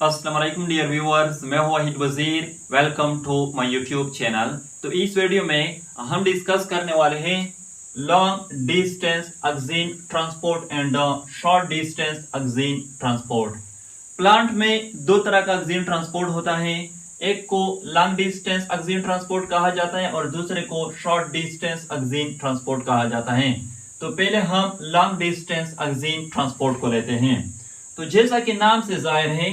अस्सलाम वालेकुम dear viewers, मैं हूं Wahid Wazir. Welcome to my YouTube channel. तो इस वीडियो में हम डिस्कस करने वाले हैं long distance oxygen transport and short distance oxygen transport. Plant में दो तरह का ऑक्सीजन ट्रांसपोर्ट होता है, एक को लॉन्ग डिस्टेंस ऑक्सीजन ट्रांसपोर्ट कहा जाता है और दूसरे को शॉर्ट डिस्टेंस ऑक्सीजन ट्रांसपोर्ट कहा जाता है। तो पहले हम लॉन्ग डिस्टेंस ऑक्सीजन ट्रांसपोर्ट को लेते हैं। तो जैसा कि नाम से जाहिर है,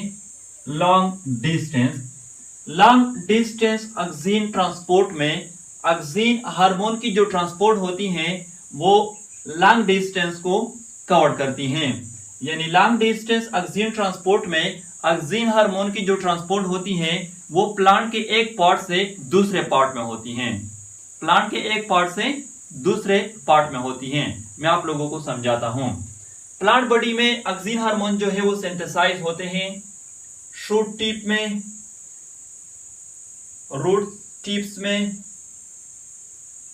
लॉन्ग डिस्टेंस ऑक्सीजन ट्रांसपोर्ट में ऑक्सीजन हार्मोन की जो ट्रांसपोर्ट होती हैं वो लॉन्ग डिस्टेंस को कवर करती हैं। यानी लॉन्ग डिस्टेंस ऑक्सीजन ट्रांसपोर्ट में ऑक्सीजन हार्मोन की जो ट्रांसपोर्ट होती हैं वो प्लांट के एक पार्ट से दूसरे पार्ट में होती हैं। प्लांट के एक पार्ट से दूसरे पार्ट में होती हैं। मैं आप लोगों को समझाता हूं। प्लांट बॉडी में ऑक्सीजन हार्मोन जो है वो सिंथेसाइज होते हैं शूट टिप में, रूट टिप्स में,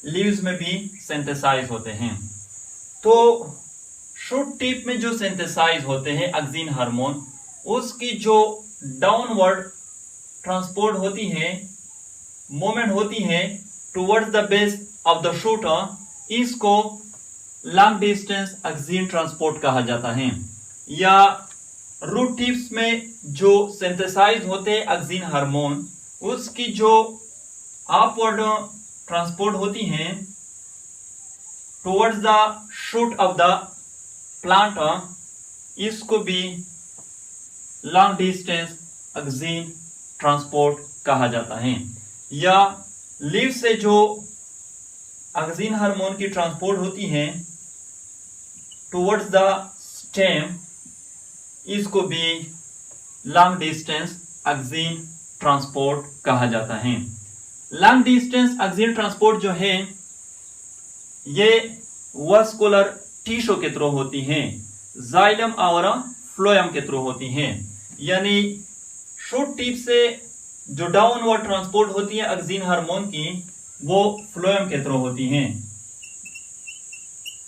लीव्स में भी सिंथेसाइज होते हैं। तो शूट टिप में जो सिंथेसाइज होते हैं ऑक्सीजन हार्मोन, उसकी जो डाउनवर्ड ट्रांसपोर्ट होती है, मूवमेंट होती है towards the base of the shoot, इसको लॉन्ग डिस्टेंस ऑक्सीजन ट्रांसपोर्ट कहा जाता है। या रूट टिप्स में जो सिंथेसाइज होते हैं ऑक्सीजन हार्मोन, उसकी जो अपवर्ड ट्रांसपोर्ट होती हैं towards the shoot of the plant, इसको भी लॉन्ग डिस्टेंस ऑक्सीजन ट्रांसपोर्ट कहा जाता है। या लीव से जो ऑक्सीजन हार्मोन की ट्रांसपोर्ट होती है टुवर्ड्स द स्टेम, इसको भी लॉन्ग डिस्टेंस ऑक्सीजन ट्रांसपोर्ट कहा जाता है। लॉन्ग डिस्टेंस ऑक्सीजन ट्रांसपोर्ट जो है ये वास्कुलर टिश्यू के थ्रू होती हैं, जाइलम और फ्लोएम के थ्रू होती हैं। यानी शूट टिप से जो डाउनवर्ड ट्रांसपोर्ट होती है ऑक्सीजन हार्मोन की, वो फ्लोएम के थ्रू होती हैं,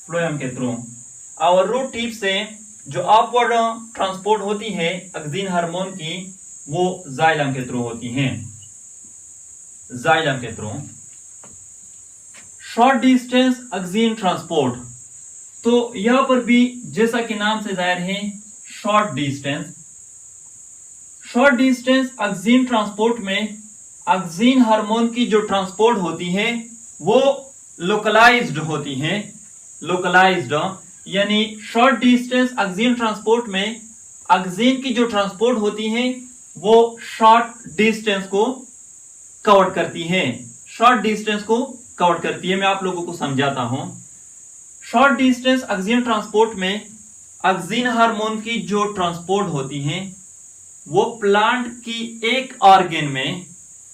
फ्लोएम के थ्रू। और रूट टिप से जो अपवर्ड ट्रांसपोर्ट होती है ऑक्सीजन हार्मोन की, वो जाइलम के थ्रू होती हैं, जाइलम के through. Short distance oxygen transport, तो यहां पर भी जैसा कि नाम से जाहिर है शॉर्ट डिस्टेंस ऑक्सीजन ट्रांसपोर्ट में ऑक्सीजन हार्मोन की जो ट्रांसपोर्ट होती है वो लोकलाइज्ड होती है, लोकलाइज्ड। यानी शॉर्ट डिस्टेंस ऑक्सीजन ट्रांसपोर्ट में ऑक्सीजन की जो ट्रांसपोर्ट होती है वो शॉर्ट डिस्टेंस को कवर करती है, शॉर्ट डिस्टेंस को कवर करती है। मैं आप लोगों को समझाता हूं। शॉर्ट डिस्टेंस ऑक्सीजन ट्रांसपोर्ट में ऑक्सीजन हार्मोन की जो ट्रांसपोर्ट होती है वो प्लांट की एक ऑर्गन में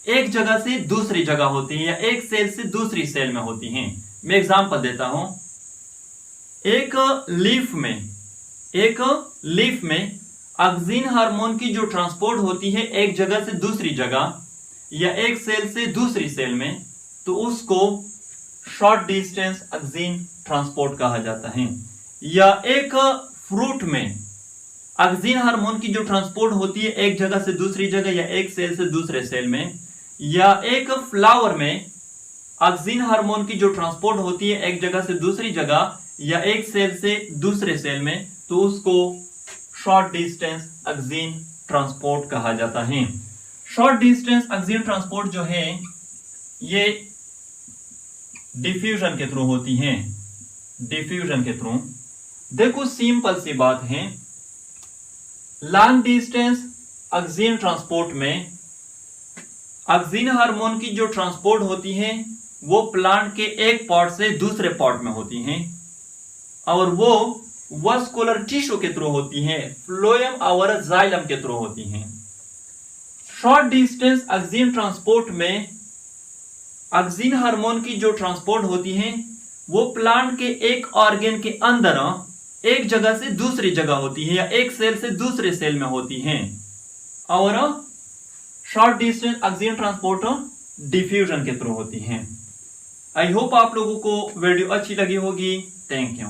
एक जगह से दूसरी जगह होती है या एक सेल से दूसरी सेल में होती है। मैं एग्जांपल देता हूं। एक लीफ में ऑक्सीजन हार्मोन की जो ट्रांसपोर्ट होती है एक जगह से दूसरी जगह या एक सेल से दूसरी सेल में, तो उसको शॉर्ट डिस्टेंस ऑक्सीजन ट्रांसपोर्ट कहा जाता है। या एक फ्रूट में ऑक्सीजन हार्मोन की जो ट्रांसपोर्ट होती है एक जगह से दूसरी जगह या एक सेल से दूसरे सेल में, या एक फ्लावर में ऑक्सीजन हार्मोन की जो ट्रांसपोर्ट होती है एक जगह से दूसरी जगह या एक सेल से दूसरे सेल में, तो उसको शॉर्ट डिस्टेंस ऑक्सीजन ट्रांसपोर्ट कहा जाता है। शॉर्ट डिस्टेंस ऑक्सीजन ट्रांसपोर्ट जो है ये डिफ्यूजन के थ्रू होती है, डिफ्यूजन के थ्रू। देखो सिंपल सी बात है, लॉन्ग डिस्टेंस ऑक्सीजन ट्रांसपोर्ट में ऑक्सीजन हार्मोन की जो ट्रांसपोर्ट होती है वो प्लांट के एक पार्ट से दूसरे पार्ट में होती हैं और वो वास्कुलर टिश्यू के थ्रू होती हैं, फ्लोएम और जाइलम के थ्रू होती हैं। शॉर्ट डिस्टेंस ऑक्सीजन ट्रांसपोर्ट में ऑक्सीजन हार्मोन की जो ट्रांसपोर्ट होती है वो प्लांट के एक ऑर्गन के अंदर एक जगह से दूसरी जगह होती है या एक सेल से दूसरे सेल में होती हैं। और short distance oxygen transport diffusion के थ्रू होती हैं। आई होप आप लोगों को वीडियो अच्छी लगी होगी। Thank you.